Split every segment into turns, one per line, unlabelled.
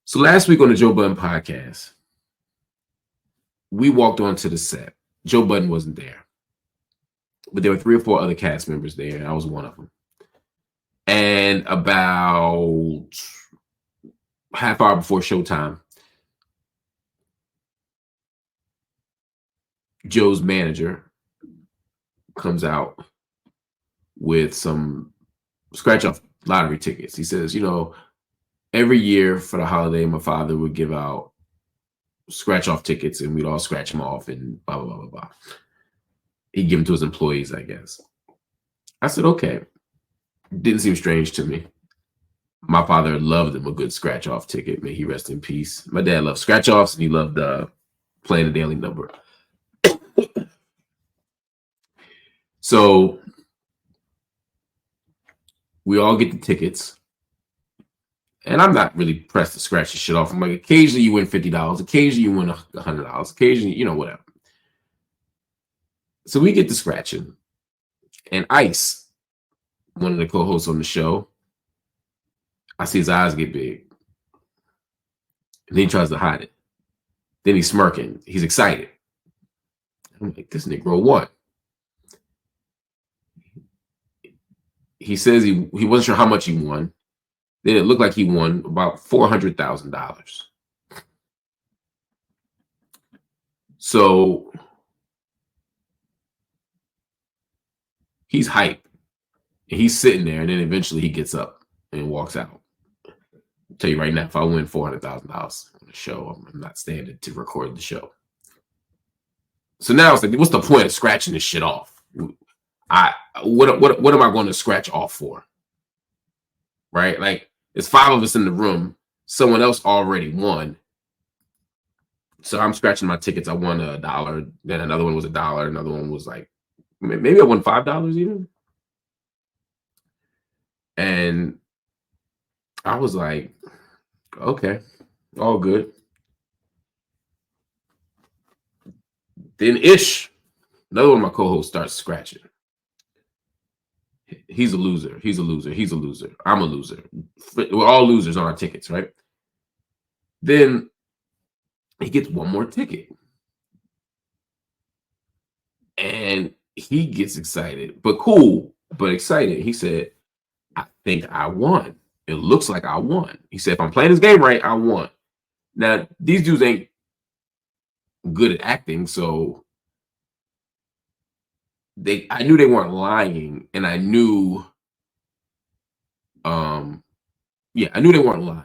So last week on the Joe Budden podcast, we walked onto the set. Joe Budden wasn't there, but there were 3 or 4 other cast members there, and I was one of them. And about half hour before showtime, Joe's manager comes out with some scratch-off lottery tickets. He says, every year for the holiday, my father would give out scratch-off tickets, and we'd all scratch them off and blah, blah, blah, blah, blah. He'd give them to his employees, I guess. I said, okay. Didn't seem strange to me. My father loved him a good scratch-off ticket. May he rest in peace. My dad loved scratch-offs, and he loved playing the daily number. So we all get the tickets. And I'm not really pressed to scratch the shit off. I'm like, occasionally you win $50, occasionally you win $100, occasionally, whatever. So we get to scratching. And Ice, one of the co-hosts on the show, I see his eyes get big. And then he tries to hide it. Then he's smirking. He's excited. I'm like, this Negro won. He says he wasn't sure how much he won. Then it looked like he won about $400,000. So he's hyped. And he's sitting there, and then eventually he gets up and walks out. I'll tell you right now, if I win $400,000 on the show, I'm not standing to record the show. So now it's like, what's the point of scratching this shit off? What am I going to scratch off for? Right? Like, there's 5 of us in the room. Someone else already won. So I'm scratching my tickets. I won $1. Then another one was $1. Another one was like, maybe I won $5 even. And I was like, okay, all good. Then Ish, another one of my co-hosts, starts scratching. He's a loser. He's a loser. He's a loser. I'm a loser. We're all losers on our tickets, right? Then he gets one more ticket. And he gets excited, but cool, but excited. He said, I think I won. It looks like I won. He said, if I'm playing this game right, I won. Now, these dudes ain't good at acting, so I knew they weren't lying, and I knew, I knew they weren't lying.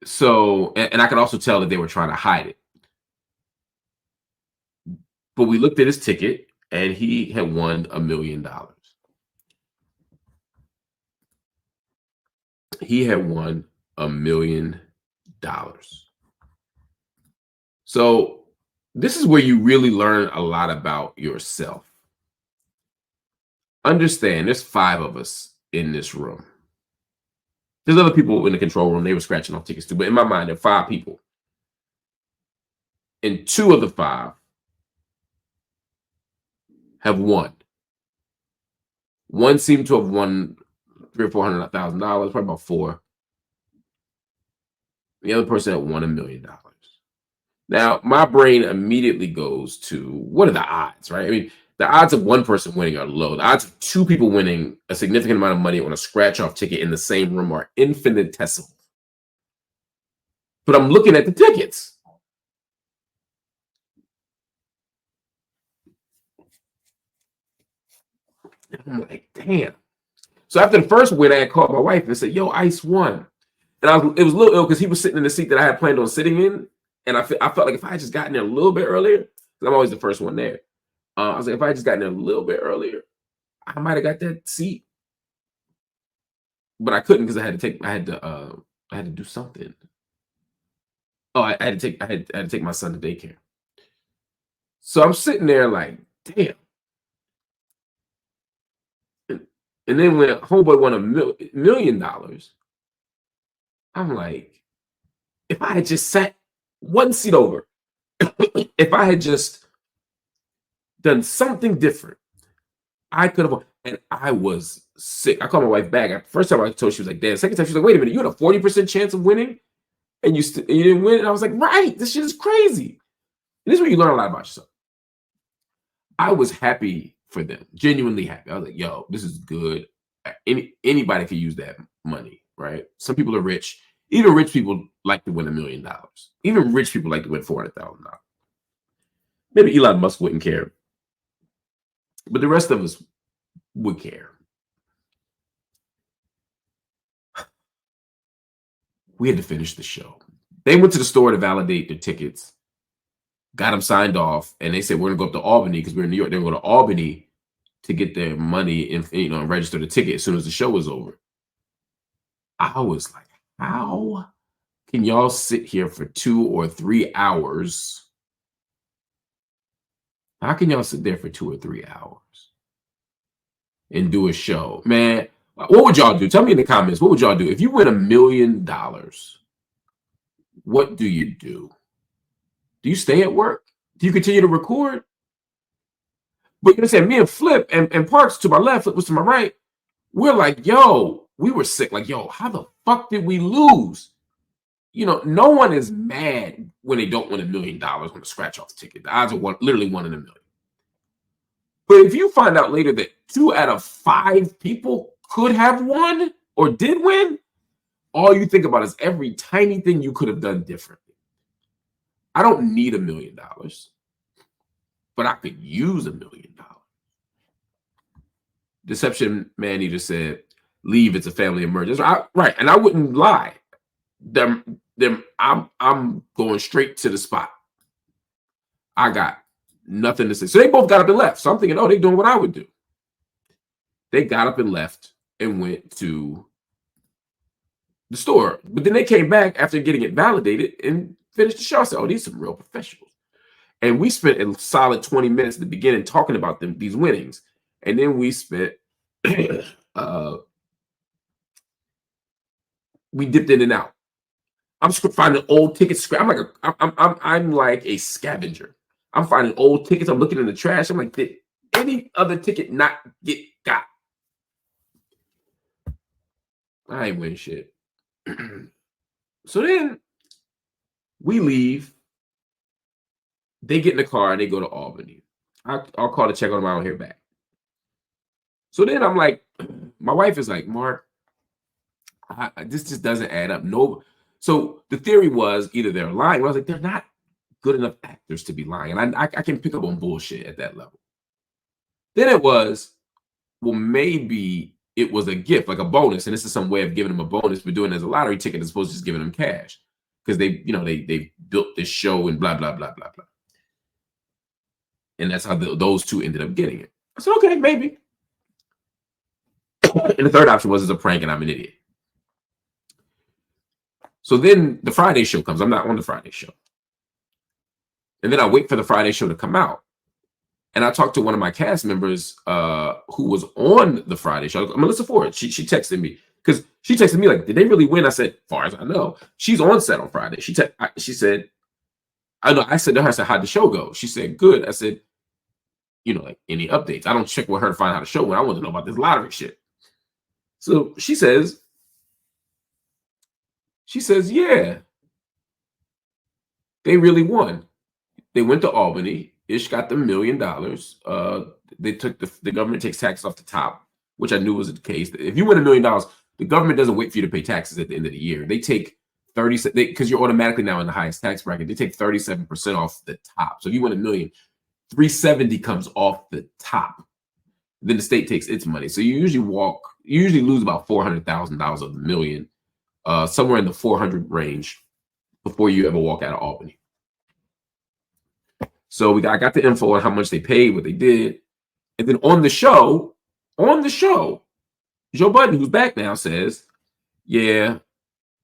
So, and I could also tell that they were trying to hide it. But we looked at his ticket, and he had won $1 million. He had won $1 million. So this is where you really learn a lot about yourself. Understand, there's 5 of us in this room. There's other people in the control room. They were scratching off tickets too. But in my mind, there are 5 people. And 2 of the 5 have won. One seemed to have won $300,000 or $400,000, probably about 4. The other person had won $1 million. Now, my brain immediately goes to, what are the odds, right? I mean, the odds of one person winning are low. The odds of 2 people winning a significant amount of money on a scratch-off ticket in the same room are infinitesimal. But I'm looking at the tickets. And I'm like, damn. So after the first win, I had called my wife and said, yo, Ice won. And it was a little ill because he was sitting in the seat that I had planned on sitting in. And I felt like if I had just gotten there a little bit earlier, because I'm always the first one there. I was like, if I had just gotten there a little bit earlier, I might have got that seat. But I couldn't because I had to do something. Oh, I had to take my son to daycare. So I'm sitting there like, damn. And then when homeboy won $1 million, I'm like, if I had just sat one seat over, if I had just done something different, I could have won. And I was sick. I called my wife back. First time I told her, she was like, "Damn." Second time, she was like, "Wait a minute, you had a 40% chance of winning, and you didn't win." And I was like, "Right, this shit is crazy." And this is where you learn a lot about yourself. I was happy for them, genuinely happy. I was like, "Yo, this is good." Anybody could use that money, right? Some people are rich. Even rich people like to win $1,000,000. Even rich people like to win $400,000. Maybe Elon Musk wouldn't care, but the rest of us would care. We had to finish the show. They went to the store to validate their tickets, got them signed off, and they said, "We're gonna go up to Albany," because we're in New York. They're gonna go to Albany to get their money and and register the ticket as soon as the show was over. I was like, how can y'all sit here for 2 or 3 hours? How can y'all sit there for 2 or 3 hours and do a show? Man, what would y'all do? Tell me in the comments, what would y'all do? If you win $1,000,000, what do you do? Do you stay at work? Do you continue to record? But you know, me and Flip and Parks to my left, Flip was to my right. We're like, yo, we were sick. Like, yo, how the fuck did we lose? You know, no one is mad when they don't win $1,000,000 on a scratch off ticket. The odds are literally 1 in a million. But if you find out later that 2 out of 5 people could have won or did win, all you think about is every tiny thing you could have done differently. I don't need $1,000,000, but I could use $1,000,000. Deception Man Eater said, "Leave. It's a family emergency." Right, and I wouldn't lie. I'm going straight to the spot. I got nothing to say. So they both got up and left. So I'm thinking, oh, they're doing what I would do. They got up and left and went to the store. But then they came back after getting it validated and finished the show. I said, oh, these are some real professionals. And we spent a solid 20 minutes at the beginning talking about these winnings. And then we spent we dipped in and out. I'm finding old tickets. I'm like a scavenger. I'm finding old tickets. I'm looking in the trash. I'm like, did any other ticket not get got? I ain't win shit. So then we leave. They get in the car and they go to Albany. I'll call to check on them. I don't hear back. So then I'm like, my wife is like, Mark, this just doesn't add up. No. So the theory was either they're lying. I was like, they're not good enough actors to be lying. And I can pick up on bullshit at that level. Then it was, well, maybe it was a gift, like a bonus. And this is some way of giving them a bonus, but doing it as a lottery ticket as opposed to just giving them cash. Because they built this show and blah, blah, blah, blah, blah. And that's how those two ended up getting it. I said, okay, maybe. And the third option was, it's a prank and I'm an idiot. So then the Friday show comes. I'm not on the Friday show. And then I wait for the Friday show to come out. And I talked to one of my cast members who was on the Friday show, Melissa Ford. She texted me because she texted me like, did they really win? I said, far as I know, she's on set on Friday. She said, I know. I said to her, I said, how'd the show go? She said, good. I said, like any updates? I don't check with her to find how the show went. I want to know about this lottery shit. So she says, yeah, they really won. They went to Albany. Ish got the $1 million. They took the government takes taxes off the top, which I knew was the case. If you win $1 million, the government doesn't wait for you to pay taxes at the end of the year. They take 30 because you're automatically now in the highest tax bracket. They take 37% off the top. So if you win $1 million, $370 comes off the top. Then the state takes its money. So you usually lose about $400,000 of the $1 million, somewhere in the 400 range before you ever walk out of Albany. So I got the info on how much they paid, what they did. And then on the show, Joe Budden, who's back now, says, yeah,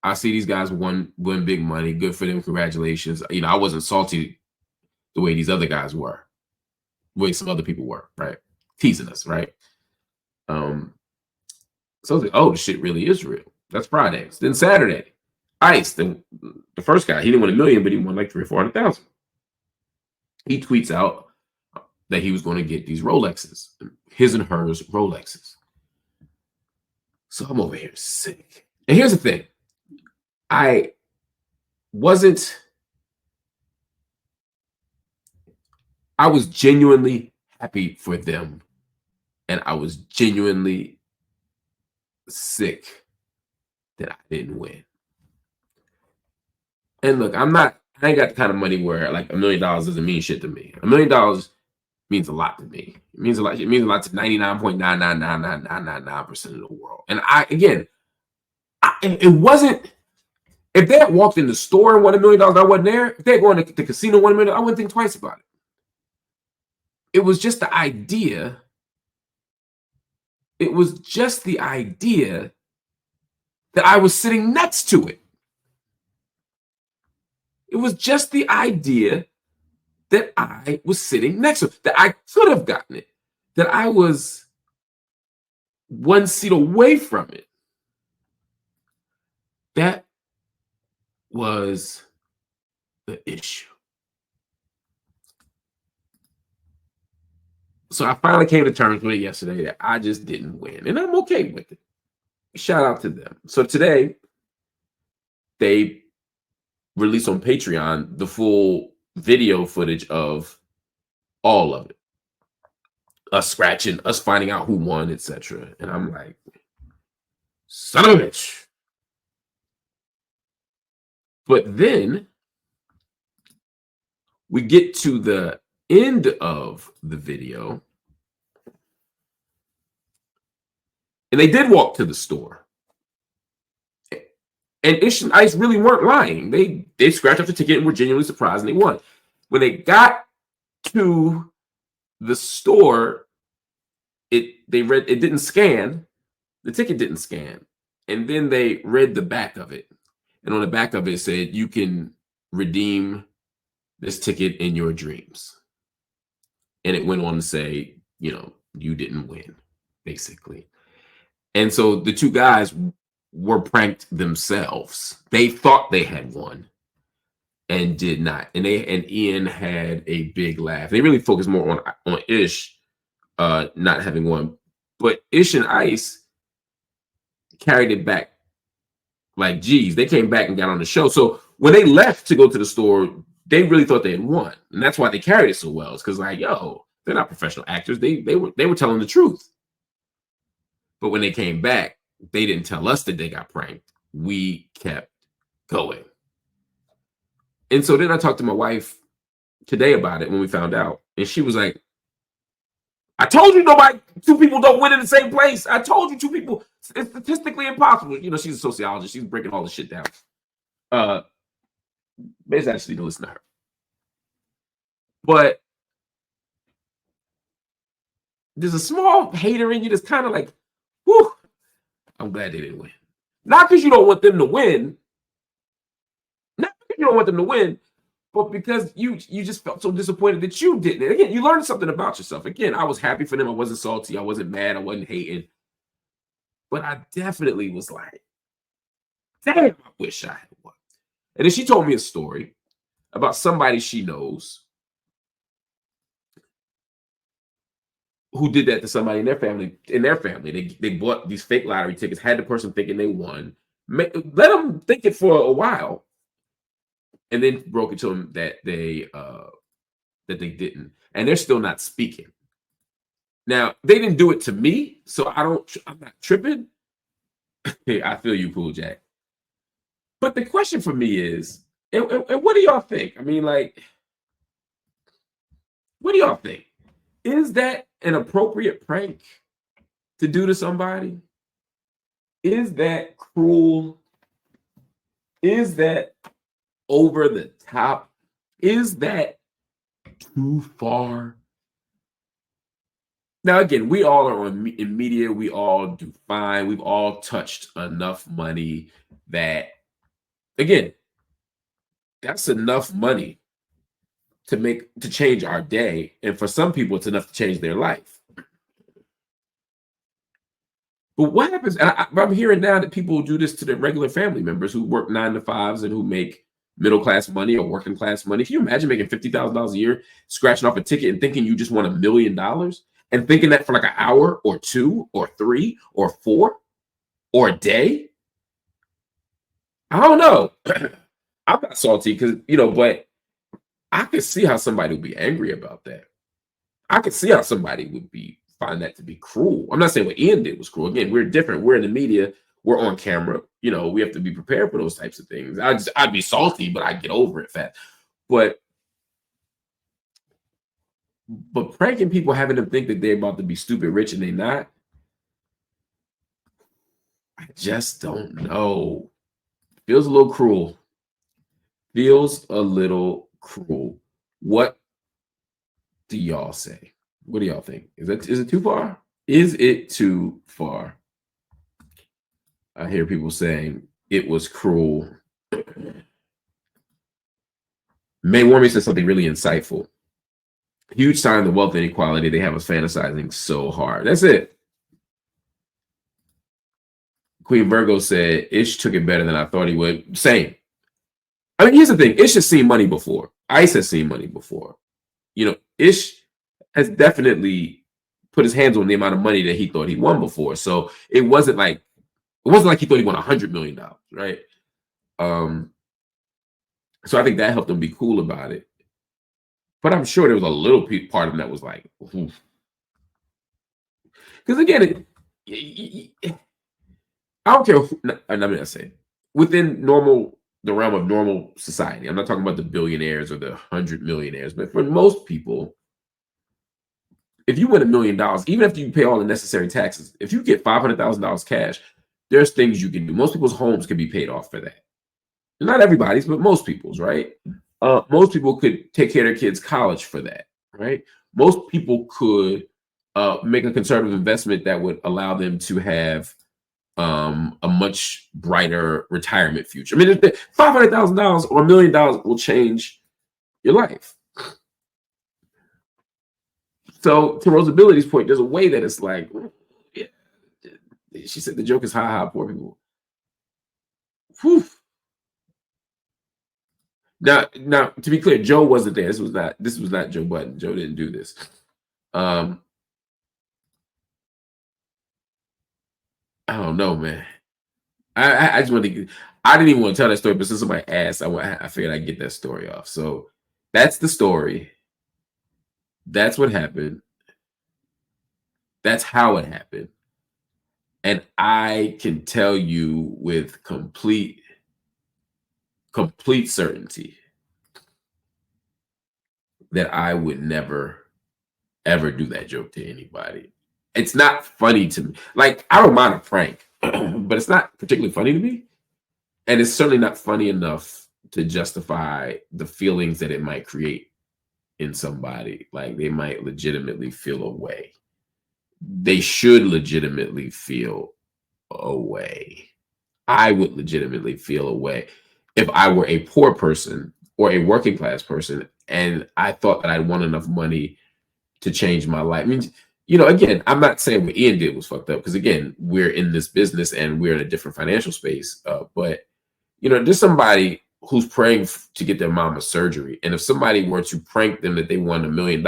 I see these guys won big money. Good for them. Congratulations. I wasn't salty the way these other guys were, the way some other people were, right? Teasing us, right? So I was like, oh, the shit really is real. That's Friday. Then Saturday, Ice, the first guy, he didn't win $1 million, but he won like 300,000 or 400,000. He tweets out, that he was going to get these Rolexes, his and hers Rolexes. So I'm over here sick. And here's the thing. I was genuinely happy for them. And I was genuinely sick that I didn't win. And look, I ain't got the kind of money where like $1 million doesn't mean shit to me. $1 million means a lot to me. It means a lot. It means a lot to 99.9999999% of the world. And it wasn't. If they had walked in the store and won $1 million, I wasn't there. If they had gone to the casino and won $1 million, I wouldn't think twice about it. It was just the idea. It was just the idea that I was sitting next to it. It was just the idea that I was sitting next to it, that I could have gotten it, that I was one seat away from it. That was the issue. So I finally came to terms with it yesterday that I just didn't win, and I'm okay with it. Shout out to them. So today, they released on Patreon the full video footage of all of it. Us scratching, us finding out who won, etc. And I'm like, son of a bitch. But then we get to the end of the video, and they did walk to the store. And Ish and Ice really weren't lying. They scratched off the ticket and were genuinely surprised, and they won. When they got to the store, it didn't scan. The ticket didn't scan. And then they read the back of it. And on the back of it said, you can redeem this ticket in your dreams. And it went on to say, you didn't win, basically. And so the two guys were pranked themselves. They thought they had won and did not. And Ian had a big laugh. They really focused more on Ish not having won. But Ish and Ice carried it back like, geez, they came back and got on the show. So when they left to go to the store, they really thought they had won. And that's why they carried it so well. It's because, like, yo, they're not professional actors. They were telling the truth. But when they came back, they didn't tell us that they got pranked. We kept going. And so then I talked to my wife today about it when we found out. And she was like, I told you two people don't win in the same place. I told you two people. It's statistically impossible. She's a sociologist. She's breaking all this shit down. Maybe I just need to listen to her. But there's a small hater in you that's kind of like, whew, I'm glad they didn't win. Not because you don't want them to win. Not because you don't want them to win, but because you just felt so disappointed that you didn't. And again, you learned something about yourself. Again, I was happy for them. I wasn't salty. I wasn't mad. I wasn't hating. But I definitely was like, damn, I wish I had won. And then she told me a story about somebody she knows who did that to somebody in their family. They bought these fake lottery tickets, had the person thinking they won, let them think it for a while, and then broke it to them that they didn't. And they're still not speaking. Now, they didn't do it to me, so I'm not tripping. Hey, I feel you, Pool Jack. But the question for me is, and what do y'all think? I mean, like, what do y'all think? Is that an appropriate prank to do to somebody? Is that cruel? Is that over the top? Is that too far? Now, again, we all are in media. We all do fine. We've all touched enough money that, again, that's enough money to change our day. And for some people, it's enough to change their life. But what happens? I'm hearing now that people do this to their regular family members who work 9 to 5s and who make middle class money or working class money. Can you imagine making $50,000 a year, scratching off a ticket and thinking you just won $1 million and thinking that for like an hour or 2 or 3 or 4 or a day? I don't know. I'm not salty because, but I could see how somebody would be angry about that. I could see how somebody would find that to be cruel. I'm not saying what Ian did was cruel. Again, we're different. We're in the media. We're on camera. We have to be prepared for those types of things. I'd be salty, but I'd get over it fast. But pranking people, having them think that they're about to be stupid rich and they're not, I just don't know. Feels a little cruel. Feels a little cruel. What do y'all say? What do y'all think? Is it too far? Is it too far? I hear people saying it was cruel. May Warmy said something really insightful. Huge sign of the wealth inequality they have us fantasizing so hard. That's it. Queen Virgo said, Ish took it better than I thought he would. Same. I mean, here's the thing. Ish has seen money before. Ice has seen money before. Ish has definitely put his hands on the amount of money that he thought he won before. So it wasn't like he thought he won $100 million, right? So I think that helped him be cool about it. But I'm sure there was a little part of him that was like, because again, I don't care. Let me not say within the realm of normal society. I'm not talking about the billionaires or the 100 millionaires, but for most people, if you win $1 million, even if you pay all the necessary taxes, if you get $500,000 cash, there's things you can do. Most people's homes can be paid off for that. Not everybody's, but most people's, right? Most people could take care of their kids' college for that, right? Most people could make a conservative investment that would allow them to have a much brighter retirement future. I mean, $500,000 or $1 million will change your life. So to Rosability's point, there's a way that it's like, yeah, she said the joke is ha, poor people. Whew. Now, to be clear, Joe wasn't there. This was not Joe Budden. Joe didn't do this. I don't know, man. I just want to. I didn't even want to tell that story, but since somebody asked, I figured I'd get that story off. So that's the story. That's what happened. That's how it happened. And I can tell you with complete certainty that I would never, ever do that joke to anybody. It's not funny to me. Like, I don't mind a prank, but it's not particularly funny to me. And it's certainly not funny enough to justify the feelings that it might create in somebody. Like, they might legitimately feel a way. They should legitimately feel a way. I would legitimately feel a way if I were a poor person or a working class person and I thought that I'd won enough money to change my life. I mean, again, I'm not saying what Ian did was fucked up because, again, we're in this business and we're in a different financial space. But, there's somebody who's praying to get their mama surgery. And if somebody were to prank them that they won $1 million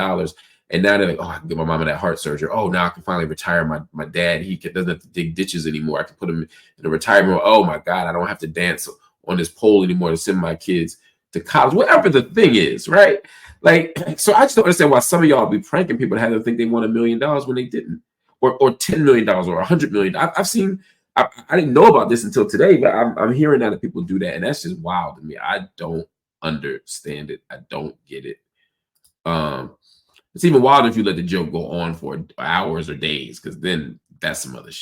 and now they're like, oh, I can get my mama that heart surgery. Oh, now I can finally retire my dad. He doesn't have to dig ditches anymore. I can put him in a retirement. Oh, my God, I don't have to dance on this pole anymore to send my kids to college. Whatever the thing is, right? Like, so I just don't understand why some of y'all be pranking people to have them think they won $1 million when they didn't, or $10 million or $100 million. I've seen. I didn't know about this until today, but I'm hearing that people do that, and that's just wild to me. I don't understand it. I don't get it. It's even wilder if you let the joke go on for hours or days, because then that's some other shit.